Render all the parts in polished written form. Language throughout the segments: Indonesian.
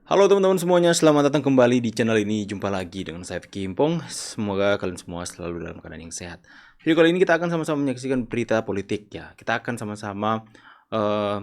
Halo teman-teman semuanya, selamat datang kembali di channel ini. Jumpa lagi dengan saya Vicky Impong. Semoga kalian semua selalu dalam keadaan yang sehat. Video kali ini kita akan sama-sama menyaksikan berita politik ya. Kita akan sama-sama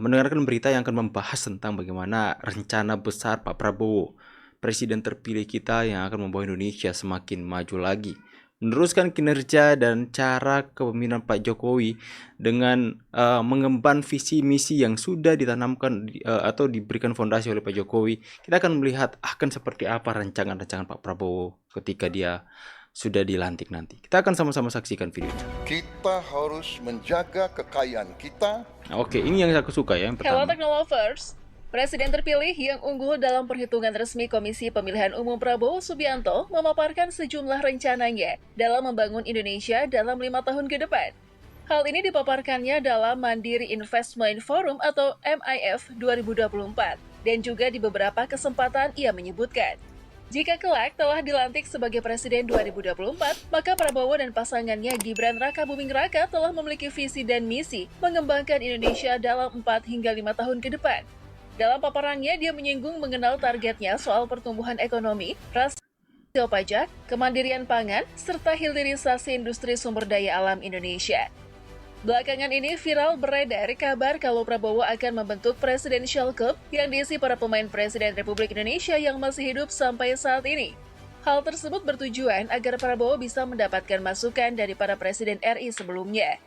mendengarkan berita yang akan membahas tentang bagaimana rencana besar Pak Prabowo, presiden terpilih kita yang akan membawa Indonesia semakin maju lagi, meneruskan kinerja dan cara kepemimpinan Pak Jokowi dengan mengemban visi misi yang sudah ditanamkan atau diberikan fondasi oleh Pak Jokowi. Kita akan melihat akan seperti apa rancangan-rancangan Pak Prabowo ketika dia sudah dilantik nanti. Kita akan sama-sama saksikan videonya. Kita harus menjaga kekayaan kita. Oke, ini yang aku suka ya, yang Hello pertama. Technolovers, Presiden terpilih yang unggul dalam perhitungan resmi Komisi Pemilihan Umum Prabowo Subianto memaparkan sejumlah rencananya dalam membangun Indonesia dalam 5 tahun ke depan. Hal ini dipaparkannya dalam Mandiri Investment Forum atau MIF 2024 dan juga di beberapa kesempatan ia menyebutkan, jika kelak telah dilantik sebagai Presiden 2024, maka Prabowo dan pasangannya Gibran Rakabuming Raka telah memiliki visi dan misi mengembangkan Indonesia dalam 4 hingga 5 tahun ke depan. Dalam paparannya, dia menyinggung mengenal targetnya soal pertumbuhan ekonomi, rasio pajak, kemandirian pangan, serta hilirisasi industri sumber daya alam Indonesia. Belakangan ini viral beredar kabar kalau Prabowo akan membentuk Presidential Club yang diisi para pemain Presiden Republik Indonesia yang masih hidup sampai saat ini. Hal tersebut bertujuan agar Prabowo bisa mendapatkan masukan dari para Presiden RI sebelumnya.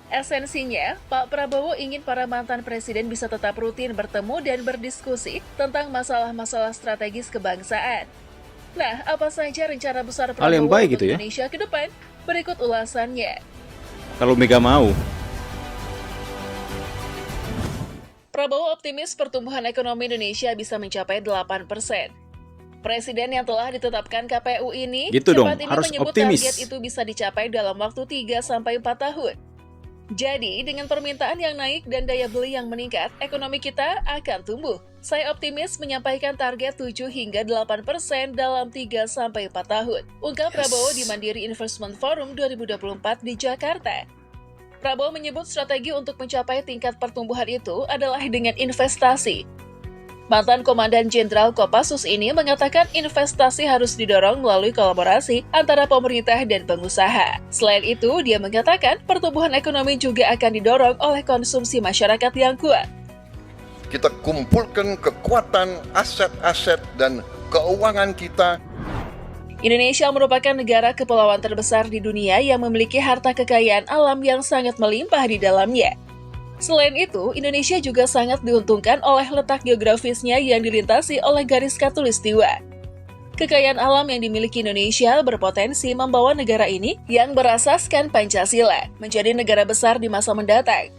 Esensinya, Pak Prabowo ingin para mantan presiden bisa tetap rutin bertemu dan berdiskusi tentang masalah-masalah strategis kebangsaan. Nah, apa saja rencana besar Hal yang Prabowo baik untuk gitu ya. Indonesia ke depan? Berikut ulasannya. Kalau Mega mau. Prabowo optimis pertumbuhan ekonomi Indonesia bisa mencapai 8%. Presiden yang telah ditetapkan KPU ini Gitu dong, cepat ini harus menyebut optimis. target itu bisa dicapai dalam waktu 3-4 tahun. Jadi, dengan permintaan yang naik dan daya beli yang meningkat, ekonomi kita akan tumbuh. Saya optimis menyampaikan target 7 hingga 8% dalam 3-4 tahun, ungkap Prabowo di Mandiri Investment Forum 2024 di Jakarta. Prabowo menyebut strategi untuk mencapai tingkat pertumbuhan itu adalah dengan investasi. Mantan Komandan Jenderal Kopassus ini mengatakan investasi harus didorong melalui kolaborasi antara pemerintah dan pengusaha. Selain itu, dia mengatakan pertumbuhan ekonomi juga akan didorong oleh konsumsi masyarakat yang kuat. Kita kumpulkan kekuatan aset-aset dan keuangan kita. Indonesia merupakan negara kepulauan terbesar di dunia yang memiliki harta kekayaan alam yang sangat melimpah di dalamnya. Selain itu, Indonesia juga sangat diuntungkan oleh letak geografisnya yang dilintasi oleh garis khatulistiwa. Kekayaan alam yang dimiliki Indonesia berpotensi membawa negara ini yang berasaskan Pancasila menjadi negara besar di masa mendatang.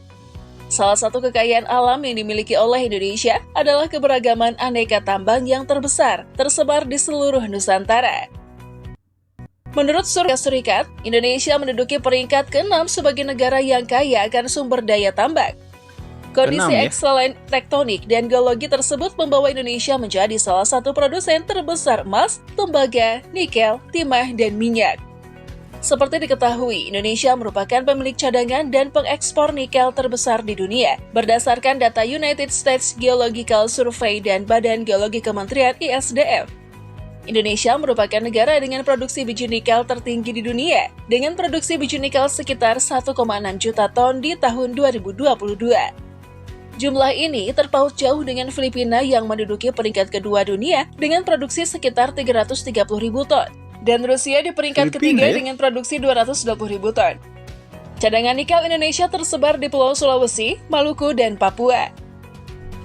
Salah satu kekayaan alam yang dimiliki oleh Indonesia adalah keberagaman aneka tambang yang terbesar tersebar di seluruh Nusantara. Menurut Survei Serikat, Indonesia menduduki peringkat ke-6 sebagai negara yang kaya akan sumber daya tambang. Kondisi Ke-6 ya? ekselen tektonik dan geologi tersebut membawa Indonesia menjadi salah satu produsen terbesar emas, tembaga, nikel, timah, dan minyak. Seperti diketahui, Indonesia merupakan pemilik cadangan dan pengekspor nikel terbesar di dunia, berdasarkan data United States Geological Survey dan Badan Geologi Kementerian ISDF. Indonesia merupakan negara dengan produksi biji nikel tertinggi di dunia, dengan produksi biji nikel sekitar 1,6 juta ton di tahun 2022. Jumlah ini terpaut jauh dengan Filipina yang menduduki peringkat kedua dunia dengan produksi sekitar 330.000 ton, dan Rusia di peringkat Filipina ketiga ya? dengan produksi 220.000 ton. Cadangan nikel Indonesia tersebar di Pulau Sulawesi, Maluku, dan Papua.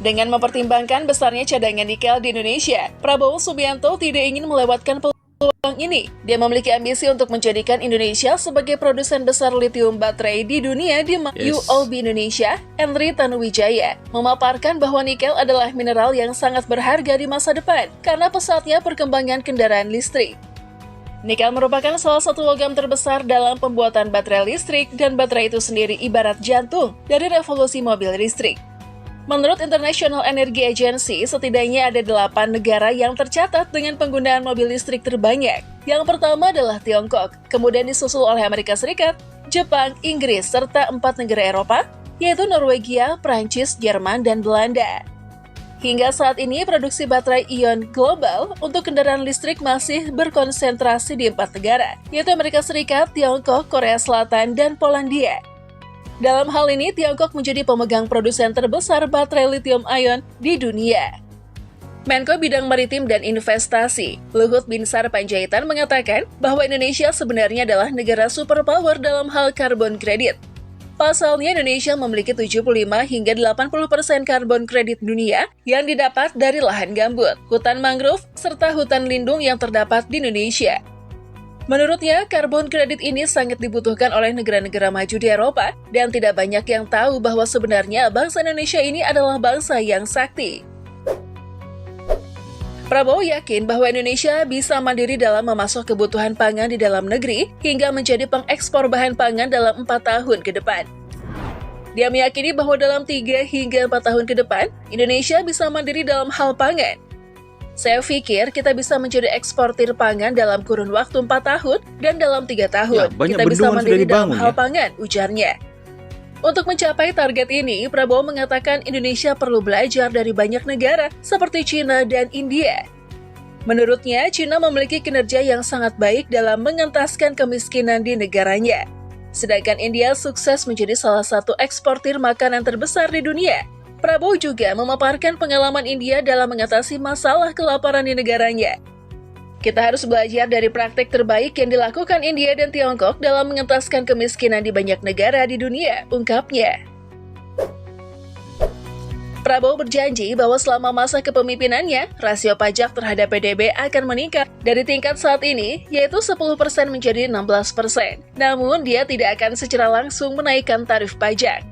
Dengan mempertimbangkan besarnya cadangan nikel di Indonesia, Prabowo Subianto tidak ingin melewatkan peluang ini. Dia memiliki ambisi untuk menjadikan Indonesia sebagai produsen besar lithium baterai di dunia di UOB Indonesia. Henry Tanuwijaya memaparkan bahwa nikel adalah mineral yang sangat berharga di masa depan karena pesatnya perkembangan kendaraan listrik. Nikel merupakan salah satu logam terbesar dalam pembuatan baterai listrik dan baterai itu sendiri ibarat jantung dari revolusi mobil listrik. Menurut International Energy Agency, setidaknya ada 8 negara yang tercatat dengan penggunaan mobil listrik terbanyak. Yang pertama adalah Tiongkok, kemudian disusul oleh Amerika Serikat, Jepang, Inggris, serta 4 negara Eropa, yaitu Norwegia, Prancis, Jerman, dan Belanda. Hingga saat ini, produksi baterai ion global untuk kendaraan listrik masih berkonsentrasi di 4 negara, yaitu Amerika Serikat, Tiongkok, Korea Selatan, dan Polandia. Dalam hal ini, Tiongkok menjadi pemegang produsen terbesar baterai lithium-ion di dunia. Menko Bidang Maritim dan Investasi, Luhut Binsar Panjaitan mengatakan bahwa Indonesia sebenarnya adalah negara superpower dalam hal karbon kredit. Pasalnya, Indonesia memiliki 75 hingga 80% karbon kredit dunia yang didapat dari lahan gambut, hutan mangrove, serta hutan lindung yang terdapat di Indonesia. Menurutnya, karbon kredit ini sangat dibutuhkan oleh negara-negara maju di Eropa dan tidak banyak yang tahu bahwa sebenarnya bangsa Indonesia ini adalah bangsa yang sakti. Prabowo yakin bahwa Indonesia bisa mandiri dalam memasok kebutuhan pangan di dalam negeri hingga menjadi pengekspor bahan pangan dalam 4 tahun ke depan. Dia meyakini bahwa dalam 3 hingga 4 tahun ke depan, Indonesia bisa mandiri dalam hal pangan. Saya pikir kita bisa menjadi eksportir pangan dalam kurun waktu 4 tahun dan dalam 3 tahun banyak kita bisa bendungan mandiri sudah dalam dibangun, hal ya. pangan, ujarnya. Untuk mencapai target ini, Prabowo mengatakan Indonesia perlu belajar dari banyak negara seperti China dan India. Menurutnya, China memiliki kinerja yang sangat baik dalam mengentaskan kemiskinan di negaranya. Sedangkan India sukses menjadi salah satu eksportir makanan terbesar di dunia. Prabowo juga memaparkan pengalaman India dalam mengatasi masalah kelaparan di negaranya. Kita harus belajar dari praktik terbaik yang dilakukan India dan Tiongkok dalam mengentaskan kemiskinan di banyak negara di dunia, ungkapnya. Prabowo berjanji bahwa selama masa kepemimpinannya, rasio pajak terhadap PDB akan meningkat dari tingkat saat ini, yaitu 10% menjadi 16%. Namun, dia tidak akan secara langsung menaikkan tarif pajak.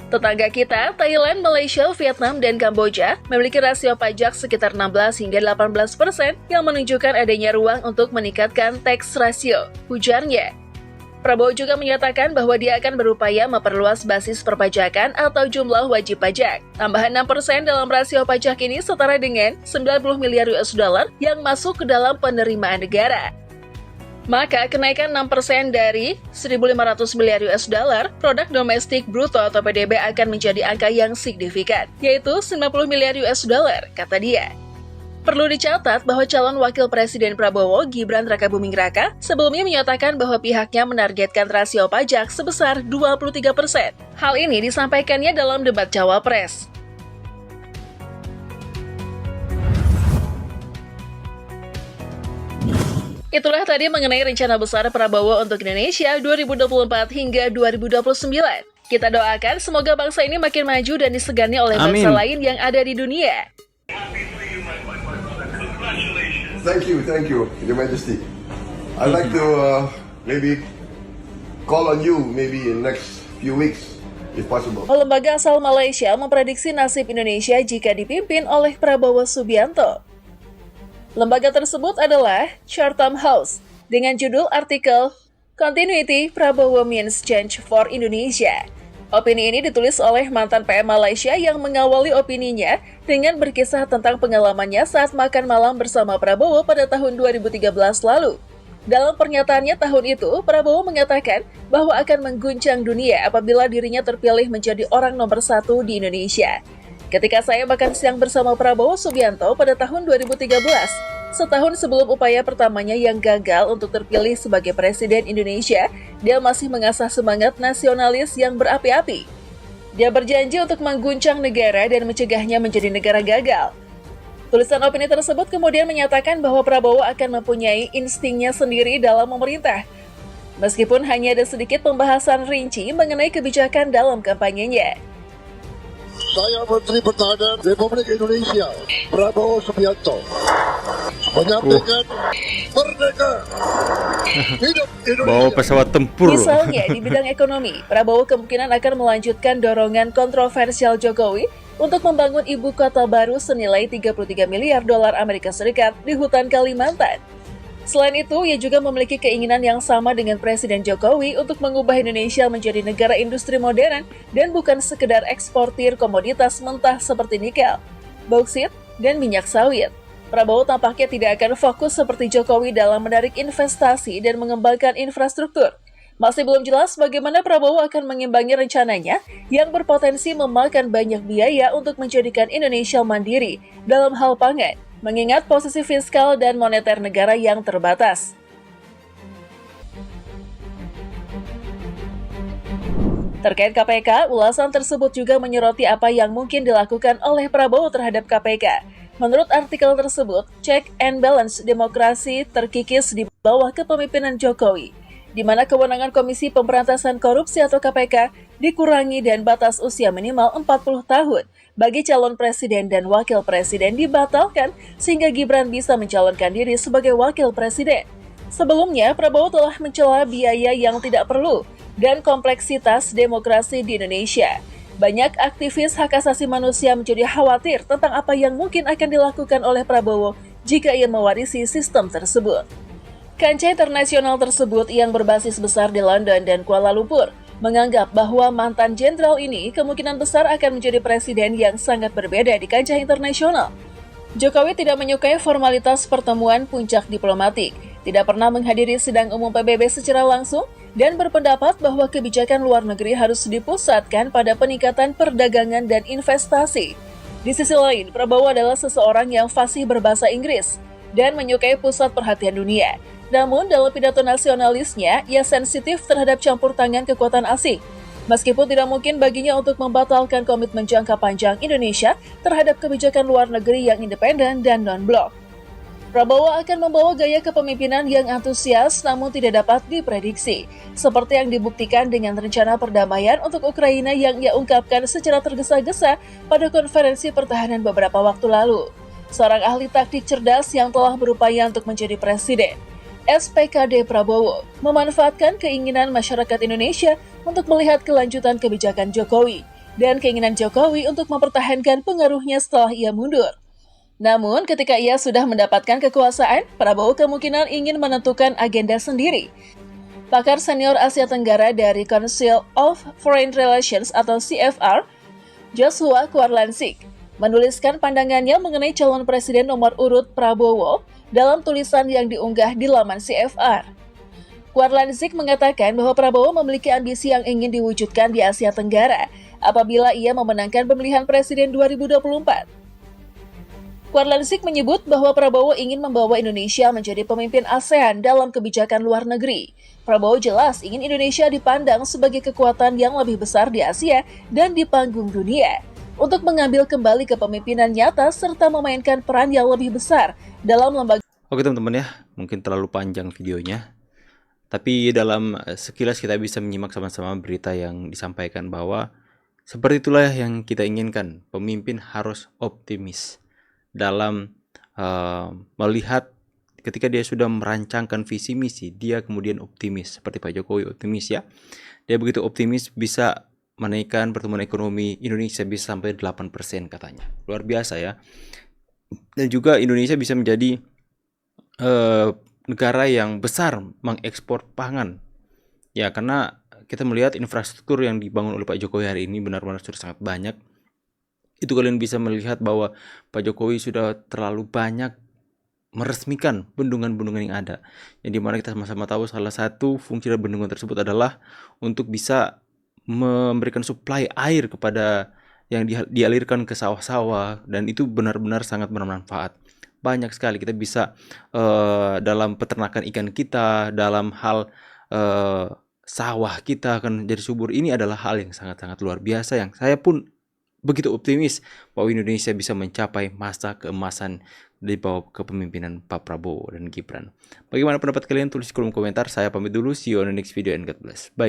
Tetangga kita, Thailand, Malaysia, Vietnam, dan Kamboja memiliki rasio pajak sekitar 16 hingga 18% yang menunjukkan adanya ruang untuk meningkatkan tax ratio, ujarnya. Prabowo juga menyatakan bahwa dia akan berupaya memperluas basis perpajakan atau jumlah wajib pajak. Tambahan 6% dalam rasio pajak ini setara dengan 90 miliar US dollar yang masuk ke dalam penerimaan negara. Maka kenaikan 6% dari 1.500 miliar US dollar, produk domestik bruto atau PDB akan menjadi angka yang signifikan, yaitu 90 miliar US dollar, kata dia. Perlu dicatat bahwa calon wakil presiden Prabowo, Gibran Rakabuming Raka, sebelumnya menyatakan bahwa pihaknya menargetkan rasio pajak sebesar 23%. Hal ini disampaikannya dalam debat Cawapres. Itulah tadi mengenai rencana besar Prabowo untuk Indonesia 2024 hingga 2029. Kita doakan semoga bangsa ini makin maju dan disegani oleh bangsa lain yang ada di dunia. Thank you, Your Majesty. I'd like to maybe call on you maybe in next few weeks, if possible. Lembaga asal Malaysia memprediksi nasib Indonesia jika dipimpin oleh Prabowo Subianto. Lembaga tersebut adalah Chatham House dengan judul artikel Continuity Prabowo Means Change for Indonesia. Opini ini ditulis oleh mantan PM Malaysia yang mengawali opininya dengan berkisah tentang pengalamannya saat makan malam bersama Prabowo pada tahun 2013 lalu. Dalam pernyataannya tahun itu, Prabowo mengatakan bahwa akan mengguncang dunia apabila dirinya terpilih menjadi orang nomor 1 di Indonesia. Ketika saya makan siang bersama Prabowo Subianto pada tahun 2013, setahun sebelum upaya pertamanya yang gagal untuk terpilih sebagai Presiden Indonesia, dia masih mengasah semangat nasionalis yang berapi-api. Dia berjanji untuk mengguncang negara dan mencegahnya menjadi negara gagal. Tulisan opini tersebut kemudian menyatakan bahwa Prabowo akan mempunyai instingnya sendiri dalam memerintah, meskipun hanya ada sedikit pembahasan rinci mengenai kebijakan dalam kampanyenya. Saya Menteri Pertahanan Republik Indonesia, Prabowo Subianto, menyampaikan merdeka, hidup Indonesia. Bawa pesawat tempur. Misalnya di bidang ekonomi, Prabowo kemungkinan akan melanjutkan dorongan kontroversial Jokowi untuk membangun ibu kota baru senilai 33 miliar dolar Amerika Serikat di hutan Kalimantan. Selain itu, ia juga memiliki keinginan yang sama dengan Presiden Jokowi untuk mengubah Indonesia menjadi negara industri modern dan bukan sekedar eksportir komoditas mentah seperti nikel, bauksit, dan minyak sawit. Prabowo tampaknya tidak akan fokus seperti Jokowi dalam menarik investasi dan mengembangkan infrastruktur. Masih belum jelas bagaimana Prabowo akan mengimbangi rencananya yang berpotensi memakan banyak biaya untuk menjadikan Indonesia mandiri dalam hal pangan, mengingat posisi fiskal dan moneter negara yang terbatas. Terkait KPK, ulasan tersebut juga menyoroti apa yang mungkin dilakukan oleh Prabowo terhadap KPK. Menurut artikel tersebut, check and balance demokrasi terkikis di bawah kepemimpinan Jokowi, di mana kewenangan Komisi Pemberantasan Korupsi atau KPK dikurangi dan batas usia minimal 40 tahun bagi calon presiden dan wakil presiden dibatalkan sehingga Gibran bisa mencalonkan diri sebagai wakil presiden. Sebelumnya, Prabowo telah mencela biaya yang tidak perlu dan kompleksitas demokrasi di Indonesia. Banyak aktivis hak asasi manusia menjadi khawatir tentang apa yang mungkin akan dilakukan oleh Prabowo jika ia mewarisi sistem tersebut. Kancah internasional tersebut yang berbasis besar di London dan Kuala Lumpur menganggap bahwa mantan jenderal ini kemungkinan besar akan menjadi presiden yang sangat berbeda di kancah internasional. Jokowi tidak menyukai formalitas pertemuan puncak diplomatik, tidak pernah menghadiri sidang umum PBB secara langsung, dan berpendapat bahwa kebijakan luar negeri harus dipusatkan pada peningkatan perdagangan dan investasi. Di sisi lain, Prabowo adalah seseorang yang fasih berbahasa Inggris dan menyukai pusat perhatian dunia. Namun, dalam pidato nasionalisnya, ia sensitif terhadap campur tangan kekuatan asing. Meskipun tidak mungkin baginya untuk membatalkan komitmen jangka panjang Indonesia terhadap kebijakan luar negeri yang independen dan non-blok. Prabowo akan membawa gaya kepemimpinan yang antusias namun tidak dapat diprediksi, seperti yang dibuktikan dengan rencana perdamaian untuk Ukraina yang ia ungkapkan secara tergesa-gesa pada konferensi pertahanan beberapa waktu lalu. Seorang ahli taktik cerdas yang telah berupaya untuk menjadi presiden, SPKD Prabowo, memanfaatkan keinginan masyarakat Indonesia untuk melihat kelanjutan kebijakan Jokowi dan keinginan Jokowi untuk mempertahankan pengaruhnya setelah ia mundur. Namun, ketika ia sudah mendapatkan kekuasaan, Prabowo kemungkinan ingin menentukan agenda sendiri. Pakar senior Asia Tenggara dari Council of Foreign Relations atau CFR, Joshua Kwarlansik, menuliskan pandangannya mengenai calon presiden nomor urut Prabowo dalam tulisan yang diunggah di laman CFR. Kwarlansik mengatakan bahwa Prabowo memiliki ambisi yang ingin diwujudkan di Asia Tenggara apabila ia memenangkan pemilihan presiden 2024. Kwarlansik menyebut bahwa Prabowo ingin membawa Indonesia menjadi pemimpin ASEAN dalam kebijakan luar negeri. Prabowo jelas ingin Indonesia dipandang sebagai kekuatan yang lebih besar di Asia dan di panggung dunia, untuk mengambil kembali kepemimpinan nyata serta memainkan peran yang lebih besar dalam lembaga. Oke teman-teman ya, mungkin terlalu panjang videonya. Tapi dalam sekilas kita bisa menyimak sama-sama berita yang disampaikan bahwa seperti itulah yang kita inginkan. Pemimpin harus optimis dalam melihat ketika dia sudah merancangkan visi misi, dia kemudian optimis seperti Pak Jokowi optimis ya. Dia begitu optimis bisa menaikkan pertumbuhan ekonomi Indonesia bisa sampai 8% katanya. Luar biasa ya. Dan juga Indonesia bisa menjadi negara yang besar mengekspor pangan. Ya, karena kita melihat infrastruktur yang dibangun oleh Pak Jokowi hari ini benar-benar sudah sangat banyak. Itu kalian bisa melihat bahwa Pak Jokowi sudah terlalu banyak meresmikan bendungan-bendungan yang ada. Yang dimana kita sama-sama tahu salah satu fungsi dari bendungan tersebut adalah untuk bisa memberikan suplai air kepada yang dialirkan ke sawah-sawah, dan itu benar-benar sangat bermanfaat. Banyak sekali kita bisa dalam peternakan ikan kita, dalam hal sawah kita akan jadi subur. Ini adalah hal yang sangat-sangat luar biasa yang saya pun begitu optimis bahwa Indonesia bisa mencapai masa keemasan di bawah kepemimpinan Pak Prabowo dan Gibran. Bagaimana pendapat kalian? Tulis di kolom komentar. Saya pamit dulu. See you on the next video and God bless. Bye.